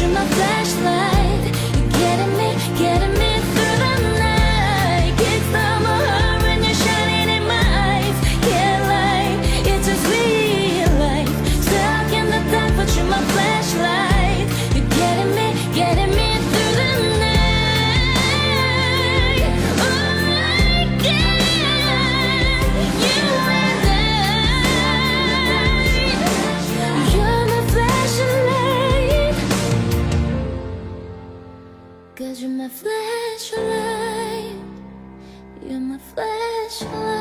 you're my flashlight. You're getting me through the night. Kickstart my heart when you're shining in my eyes. Can't lie, it's just real life. Stuck in the dark, but you're my flashlight. You're getting me through the night. Alright, yeah, you and I. You're my flashlight, 'cause you're my flashlight. You're my flashlight.